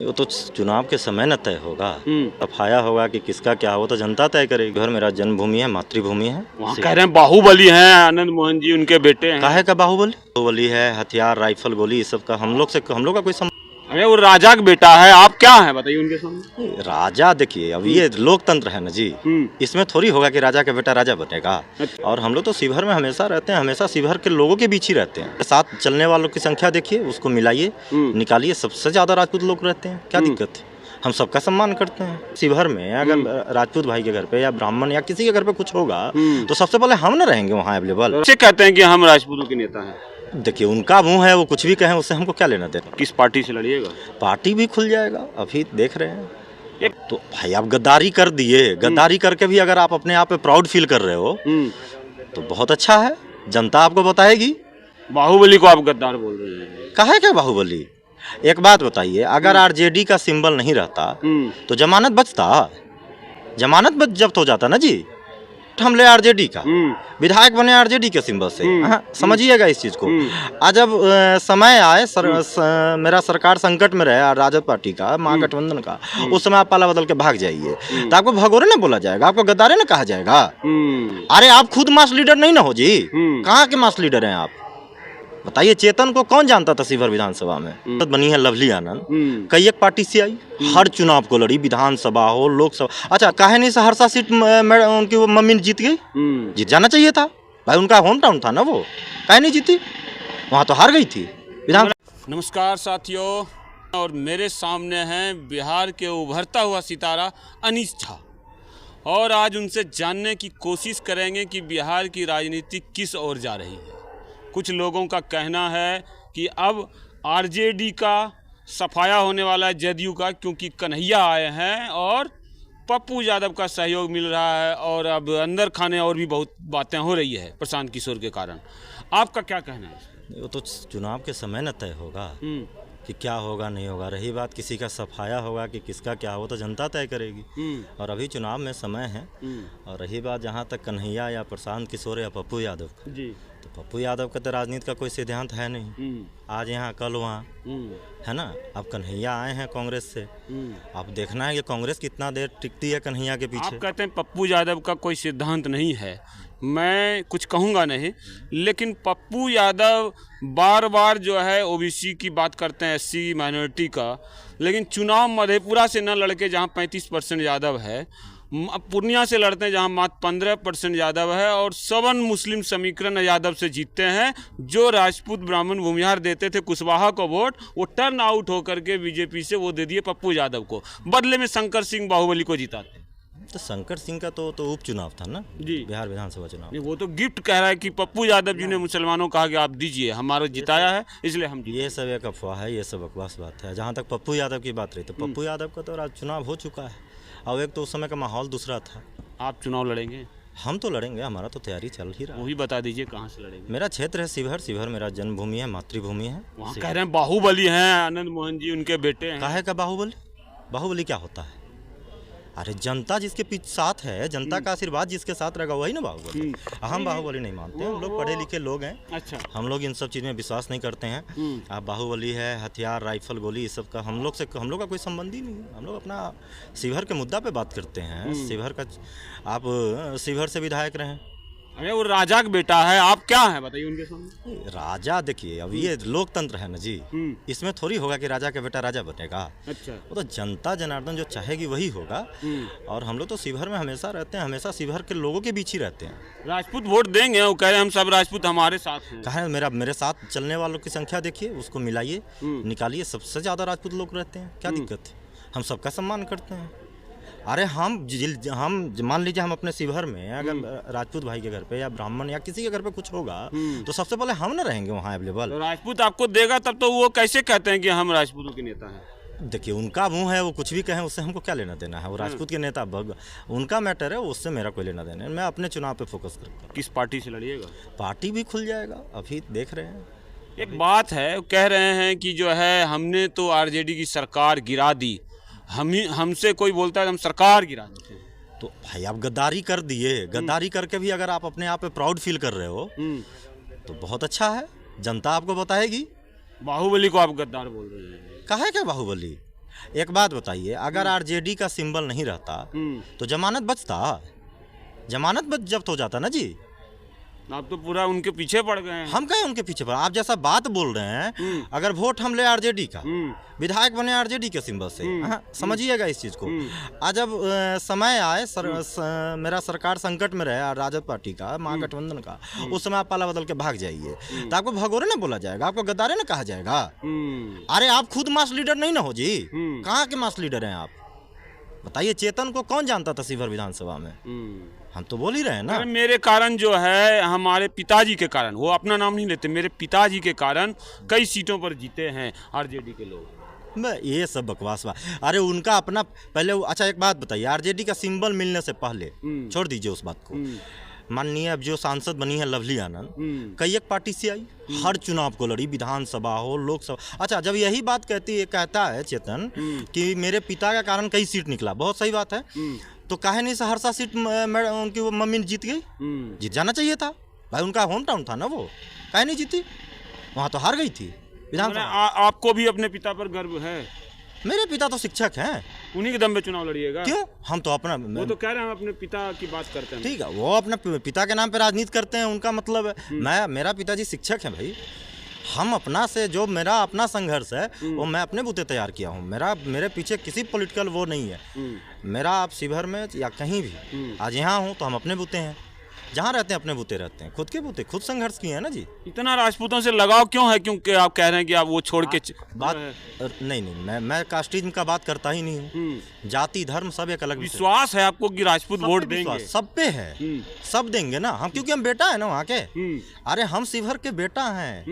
वो तो चुनाव के समय न तय होगा। अब आया होगा कि किसका क्या हो तो जनता तय करेगी। घर मेरा जन्मभूमि है, मातृभूमि है। वहाँ कह रहे हैं बाहुबली हैं आनंद मोहन जी, उनके बेटे हैं। काहे का बाहुबली है, हथियार, राइफल, गोली, ये सब का हम लोग का कोई अरे वो राजा का बेटा है, आप क्या हैं बताइए उनके सामने। राजा देखिए, अब ये लोकतंत्र है ना जी। इसमें थोड़ी होगा कि राजा का बेटा राजा बनेगा। और हम लोग तो शिवहर में हमेशा रहते हैं, हमेशा शिवहर के लोगों के बीच ही रहते हैं। साथ चलने वालों की संख्या देखिए, उसको मिलाइए, निकालिए, सबसे ज्यादा राजपूत लोग रहते हैं। क्या दिक्कत है? हम सबका सम्मान करते हैं। शिवहर में अगर राजपूत भाई के घर पे या ब्राह्मण या किसी के घर पे कुछ होगा तो सबसे पहले हम न रहेंगे वहाँ अवेलेबल। अच्छे कहते हैं कि हम राजपूतों के नेता हैं। देखिए, उनका मुंह है, वो कुछ भी कहें, उससे हमको क्या लेना देना। किस पार्टी से लड़िएगा? पार्टी भी खुल जाएगा, अभी देख रहे हैं। तो भाई आप गद्दारी कर दिए, गद्दारी करके भी अगर आप अपने आप पे प्राउड फील कर रहे हो तो बहुत अच्छा है, जनता आपको बताएगी। बाहुबली को आप गद्दार बोल रहे हैं? काहे क्या बाहुबली? एक बात बताइए, अगर आरजेडी का सिंबल नहीं रहता तो जमानत बचता, जमानत जब्त हो जाता ना जी। हम ले आरजेडी का, विधायक बने आरजेडी के सिंबल से। समझिएगा इस चीज को। आज जब समय आए मेरा सरकार संकट में रहे, राजद पार्टी का, महागठबंधन का, उस समय आप पाला बदल के भाग जाइए तो आपको भगोरे ना बोला जाएगा, आपको गद्दारे ना कहा जाएगा। अरे आप खुद मास लीडर नहीं ना हो जी, कहाँ के मास लीडर हैं आप? बताइए, चेतन को कौन जानता था शिवहर विधानसभा में? तो बनी है लवली आनंद, कई एक पार्टी से आई, हर चुनाव को लड़ी, विधानसभा हो, लोकसभा। अच्छा, काहे नहीं सहरसा सीट उनकी वो मम्मी जीत गई? जीत जाना चाहिए था भाई, उनका होम टाउन था ना वो। काहे नहीं जीती? वहाँ तो हार गई थी विधान। नमस्कार साथियों, और मेरे सामने हैं बिहार के उभरता हुआ सितारा अनीश झा, और आज उनसे जानने की कोशिश करेंगे कि बिहार की राजनीति किस ओर जा रही है। कुछ लोगों का कहना है कि अब आरजेडी का सफाया होने वाला है जदयू का, क्योंकि कन्हैया आए हैं और पप्पू यादव का सहयोग मिल रहा है, और अब अंदर खाने और भी बहुत बातें हो रही है प्रशांत किशोर के कारण। आपका क्या कहना है? वो तो चुनाव के समय न तय होगा कि क्या होगा नहीं होगा। रही बात किसी का सफाया होगा कि किसका क्या हो तो जनता तय करेगी। और अभी चुनाव में समय है। और रही बात जहाँ तक कन्हैया या प्रशांत किशोर या पप्पू यादव का, जी, तो पप्पू यादव का तो राजनीति का कोई सिद्धांत है नहीं। आज यहाँ कल वहाँ, है ना। अब कन्हैया आए हैं कांग्रेस से, अब देखना है कि कांग्रेस कितना देर टिकती है कन्हैया के पीछे। आप कहते हैं पप्पू यादव का कोई सिद्धांत नहीं है, मैं कुछ कहूँगा नहीं, लेकिन पप्पू यादव बार बार जो है ओबीसी की बात करते हैं, एससी माइनॉरिटी का, लेकिन चुनाव मधेपुरा से न लड़के जहाँ 35% यादव है, पूर्णिया से लड़ते हैं जहाँ मात्र 15% यादव है, और सवन मुस्लिम समीकरण यादव से जीतते हैं। जो राजपूत ब्राह्मण भूमिहार देते थे कुशवाहा को वोट, वो टर्न आउट होकर के बीजेपी से वो दे दिए पप्पू यादव को, बदले में शंकर सिंह बाहुबली को जिताते। तो शंकर सिंह का तो उपचुनाव था ना जी, बिहार विधानसभा चुनाव। वो तो गिफ्ट कह रहा है कि पप्पू यादव जी ने मुसलमानों कहा कि आप दीजिए, हमारा जिताया है इसलिए हम। ये सब एक अफवाह है, ये सब बकवास बात है। जहाँ तक पप्पू यादव की बात रही तो पप्पू यादव का तो चुनाव हो चुका है, और एक तो उस समय का माहौल दूसरा था। आप चुनाव लड़ेंगे? हम तो लड़ेंगे, हमारा तो तैयारी चल ही रहा है। वही बता दीजिए कहाँ से लड़ेंगे। मेरा क्षेत्र है शिवहर, शिवहर मेरा जन्मभूमि है, मातृभूमि है। वहाँ कह रहे हैं बाहुबली हैं आनंद मोहन जी, उनके बेटे हैं। काहे का बाहुबली? बाहुबली क्या होता है? अरे जनता जिसके पीछे साथ है, जनता का आशीर्वाद जिसके साथ रहेगा वही ना बाहुबली। हम बाहुबली नहीं मानते, हम लोग पढ़े लिखे लोग हैं। अच्छा, हम लोग इन सब चीज़ में विश्वास नहीं करते हैं। आप बाहुबली है, हथियार, राइफल, गोली, ये सब का हम लोग का कोई संबंध ही नहीं। हम लोग अपना शिवहर के मुद्दा पे बात करते हैं। शिवहर का, आप शिवहर से विधायक रहे। अरे वो राजा का बेटा है, आप क्या हैं बताइए उनके सामने। राजा देखिए, अब ये लोकतंत्र है ना जी। इसमें थोड़ी होगा कि राजा का बेटा राजा बनेगा। अच्छा, वो तो जनता जनार्दन जो चाहेगी वही होगा। और हम लोग तो शिवहर में हमेशा रहते हैं, हमेशा शिवहर के लोगों के बीच ही रहते हैं। राजपूत वोट देंगे, वो कह रहे हैं हम सब राजपूत हमारे साथ हैं। कहा मेरे साथ चलने वालों की संख्या देखिए, उसको मिलाइए, निकालिए, सबसे ज्यादा राजपूत लोग रहते हैं। क्या दिक्कत है? हम सबका सम्मान करते हैं। अरे हम मान लीजिए, हम अपने शिवहर में अगर राजपूत भाई के घर पे या ब्राह्मण या किसी के घर पे कुछ होगा तो सबसे पहले हम ना रहेंगे वहाँ अवेलेबल। तो राजपूत आपको देगा तब तो वो कैसे कहते हैं कि हम राजपूतों के नेता हैं? देखिए, उनका मुंह है, वो कुछ भी कहें, उससे हमको क्या लेना देना है। वो राजपूत के नेता उनका मैटर है, उससे मेरा कोई लेना देना है। मैं अपने चुनाव पे फोकस करता हूँ। किस पार्टी से लड़िएगा? पार्टी भी खुल जाएगा, अभी देख रहे हैं। एक बात है, कह रहे हैं कि जो है हमने तो आरजेडी की सरकार गिरा दी, हमसे कोई बोलता है हम सरकार गिरा देते हैं। तो भाई आप गद्दारी कर दिए, गद्दारी करके भी अगर आप अपने आप पे प्राउड फील कर रहे हो तो बहुत अच्छा है, जनता आपको बताएगी। बाहुबली को आप गद्दार बोल रहे हैं? काहे क्या बाहुबली? एक बात बताइए, अगर आरजेडी का सिंबल नहीं रहता तो जमानत बचता? जमानत जब्त हो जाता ना जी। आप तो पूरा उनके पीछे पड़ गए हैं। हम कहें उनके पीछे पर, आप जैसा बात बोल रहे हैं, अगर वोट हम ले आरजेडी का, विधायक बने आरजेडी के सिंबल से, समझिएगा इस चीज को। आज जब समय आए मेरा सरकार संकट में रहे राजद पार्टी का, महागठबंधन का, उस समय आप पाला बदल के भाग जाइए तो आपको भगोरे ना बोला जाएगा, आपको गद्दारे ना कहा जाएगा। अरे आप खुद मास लीडर नहीं ना हो जी, कहाँ के मास लीडर हैं आप? बताइए, चेतन को कौन जानता था शिवहर विधानसभा में? हम तो बोल ही रहे हैं ना। मेरे कारण जो है, हमारे पिताजी के कारण, वो अपना नाम नहीं लेते, मेरे पिताजी के कारण कई सीटों पर जीते हैं आरजेडी के लोग। मैं ये सब बकवास बा। अरे उनका अपना पहले अच्छा एक बात बताइए, आरजेडी का सिंबल मिलने से पहले, छोड़ दीजिए उस बात को, माननीय अब जो सांसद बनी है लवली आनंद, कई एक पार्टी से आई, हर चुनाव को लड़ी, विधानसभा हो, लोकसभा। अच्छा, जब यही बात कहता है चेतन कि मेरे पिता का कारण कई सीट निकला, बहुत सही बात है, तो काहे नहीं सहरसा सीट उनकी वो मम्मी जीत गई? जीत जाना चाहिए था भाई, उनका होम टाउन था ना वो, काहे नहीं जीती? वहाँ तो हार गई थी विधानसभा। आपको भी अपने पिता पर गर्व है? मेरे पिता तो शिक्षक हैं, उन्हीं के दम पे चुनाव लड़िएगा? क्यों? हम तो अपना, वो तो कह रहे हैं हम अपने पिता की बात करते हैं। ठीक है, वो अपने पिता के नाम पे राजनीति करते हैं, उनका मतलब मेरा पिताजी शिक्षक हैं भाई। हम अपना से जो मेरा अपना संघर्ष है वो मैं अपने बूते तैयार किया हूँ। मेरे पीछे किसी पॉलिटिकल वो नहीं है। मेरा आप शिवहर में या कहीं भी आज यहाँ हूँ तो हम अपने बूते हैं, जहाँ रहते हैं अपने बूते रहते हैं, खुद के बूते, खुद संघर्ष किए हैं ना जी। इतना राजपूतों से लगाव क्यों है? क्योंकि आप कह रहे हैं कि आप वो छोड़ के बात नहीं, मैं कास्टिज्म का बात करता ही नहीं हूँ। जाति धर्म सब एक अलग विश्वास है आपको कि राजपूत वोट देंगे? सब पे है, सब देंगे ना हम, क्योंकि हम बेटा है ना वहाँ के। अरे हम शिवहर के बेटा हैं,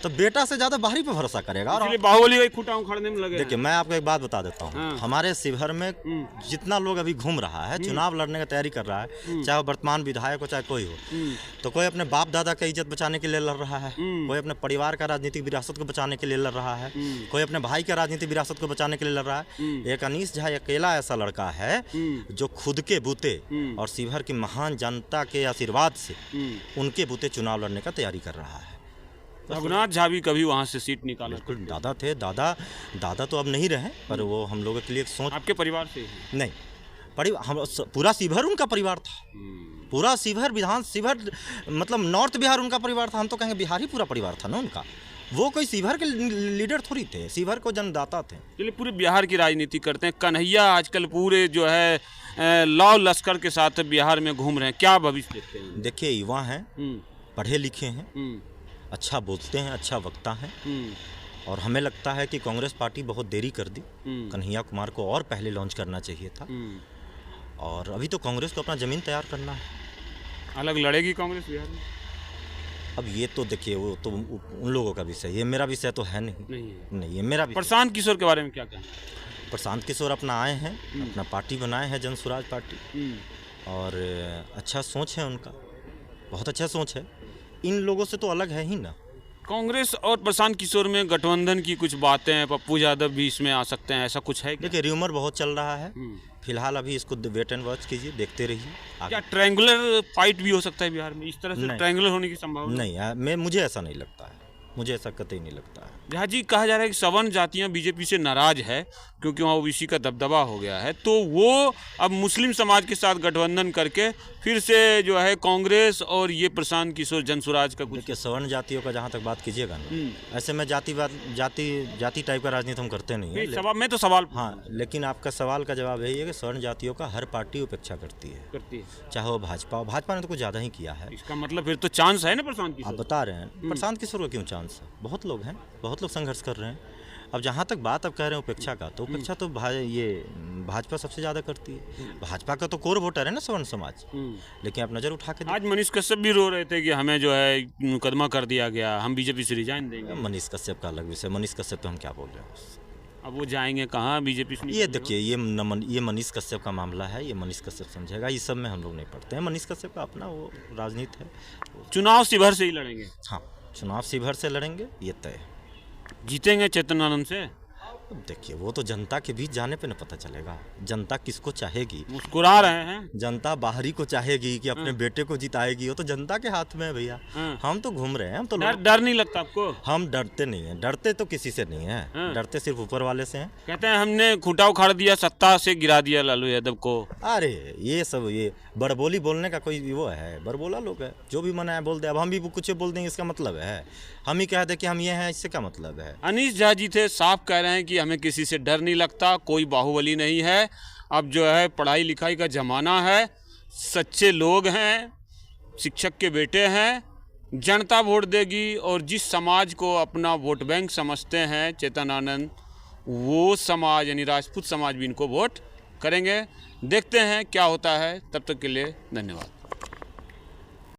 तो बेटा से ज्यादा बाहरी पे भरोसा करेगा। और बाहुबली खुटा उखाड़ने में लगे। देखिए, मैं आपको एक बात बता देता हूँ, हमारे शिवहर में जितना लोग अभी घूम रहा है, चुनाव लड़ने की तैयारी कर रहा है, चाहे वर्तमान विधायक हो चाहे कोई हो, तो कोई अपने बाप दादा का इज्जत बचाने के लिए लड़ रहा है, कोई अपने परिवार का राजनीतिक विरासत को बचाने के लिए लड़ रहा है, कोई अपने भाई का राजनीतिक विरासत को बचाने के लिए लड़ रहा है। एक अनीश झा अकेला ऐसा लड़का है जो खुद के बूते और शिवहर की महान जनता के आशीर्वाद से उनके बूते चुनाव लड़ने का तैयारी कर रहा है। रघुनाथ झा भी कभी वहाँ से सीट निकाला? दादा थे, दादा तो अब नहीं रहे, पर वो हम लोगों के लिए सोच। आपके परिवार से? नहीं, हम पूरा शिवहर उनका परिवार था, पूरा शिवहर मतलब नॉर्थ बिहार उनका परिवार था। हम तो कहेंगे बिहार ही पूरा परिवार था ना उनका। वो कोई शिवहर के लीडर थोड़ी थे, शिवहर को जन्मदाता थे। चलिए, पूरे बिहार की राजनीति करते हैं। कन्हैया आजकल पूरे जो है लाव लश्कर के साथ बिहार में घूम रहे हैं, क्या भविष्य देखते हैं? देखिए, युवा हैं, पढ़े लिखे हैं, अच्छा बोलते हैं, अच्छा वक्ता है, और हमें लगता है कि कांग्रेस पार्टी बहुत देरी कर दी। कन्हैया कुमार को और पहले लॉन्च करना चाहिए था, और अभी तो कांग्रेस को अपना जमीन तैयार करना है। अलग लड़ेगी कांग्रेस बिहार में? अब ये तो देखिए, वो तो उन लोगों का विषय, ये मेरा विषय तो है नहीं, ये मेरा विषय। प्रशांत किशोर के बारे में क्या कहना? प्रशांत किशोर अपना आए हैं, अपना पार्टी बनाए हैं, जन स्वराज पार्टी, और अच्छा सोच है उनका, बहुत अच्छा सोच है। इन लोगों से तो अलग है ही ना। कांग्रेस और प्रशांत किशोर में गठबंधन की कुछ बातें हैं, पप्पू यादव भी इसमें आ सकते हैं, ऐसा कुछ है? देखिए, र्यूमर बहुत चल रहा है फिलहाल, अभी इसको वेट एंड वॉच कीजिए, देखते रहिए। क्या ट्रायंगुलर फाइट भी हो सकता है बिहार में? इस तरह से ट्रायंगुलर होने की संभावना नहीं, मुझे ऐसा नहीं लगता है, मुझे ऐसा कतई नहीं लगता है। झा जी, कहा जा रहा है कि सवर्ण जातियां बीजेपी से नाराज है क्योंकि वहाँ ओबीसी का दबदबा हो गया है, तो वो अब मुस्लिम समाज के साथ गठबंधन करके फिर से जो है कांग्रेस और ये प्रशांत किशोर जनसुराज का कुछ। देखिए, सवर्ण जातियों का जहाँ तक बात कीजिएगा ना, ऐसे में जाति टाइप का राजनीति हम करते नहीं है। मैं तो सवाल, हाँ, लेकिन आपका सवाल का जवाब यही है कि सवर्ण जातियों का हर पार्टी उपेक्षा करती है, चाहे वो भाजपा ने तो कुछ ज़्यादा ही किया है। इसका मतलब फिर तो चांस है ना प्रशांत किशोर? आप बता रहे हैं प्रशांत किशोर को क्यों चांस है? बहुत लोग हैं, बहुत लोग संघर्ष कर रहे हैं। अब जहाँ तक बात अब कह रहे हैं उपेक्षा का, तो उपेक्षा तो ये भाजपा सबसे ज़्यादा करती है। भाजपा का तो कोर वोटर है ना सवर्ण समाज, लेकिन आप नज़र उठा के आज मनीष कश्यप भी रो रहे थे कि हमें जो है मुकदमा कर दिया गया, हम बीजेपी से रिजाइन देंगे। मनीष कश्यप का अलग विषय, मनीष कश्यप तो हम क्या बोल रहे हैं, अब वो जाएंगे कहाँ बीजेपी से? ये देखिए, ये मनीष कश्यप का मामला है, ये मनीष कश्यप समझेगा, इस सब में हम लोग नहीं पढ़ते हैं। मनीष कश्यप का अपना वो राजनीति है। चुनाव शिवहर से ही लड़ेंगे? हाँ, चुनाव शिवहर से लड़ेंगे, ये तय। जीतेंगे चेतनानंद से? देखिए वो तो जनता के बीच जाने पे न पता चलेगा, जनता किसको चाहेगी। मुस्कुरा रहे हैं। जनता बाहरी को चाहेगी कि अपने बेटे को जिताएगी, वो तो जनता के हाथ में है भैया। हम तो घूम रहे हैं, हम तो डर नहीं लगता आपको? हम डरते नहीं हैं, डरते तो किसी से नहीं है, डरते सिर्फ ऊपर वाले से हैं। कहते हैं हमने खूंटा उखाड़ दिया, सत्ता से गिरा दिया लालू यादव को। अरे ये सब ये बड़बोली बोलने का कोई वो है, बड़बोला लोग है, जो भी मना है बोल दे। अब हम भी कुछ बोल देंगे, इसका मतलब है हम ही कह दे कि हम ये हैं, इससे क्या मतलब है। अनीश झा जी थे, साफ कह रहे हैं कि हमें किसी से डर नहीं लगता, कोई बाहुबली नहीं है। अब जो है पढ़ाई लिखाई का ज़माना है, सच्चे लोग हैं, शिक्षक के बेटे हैं, जनता वोट देगी। और जिस समाज को अपना वोट बैंक समझते हैं चेतन आनंद, वो समाज यानी राजपूत समाज भी इनको वोट करेंगे। देखते हैं क्या होता है, तब तक के लिए धन्यवाद।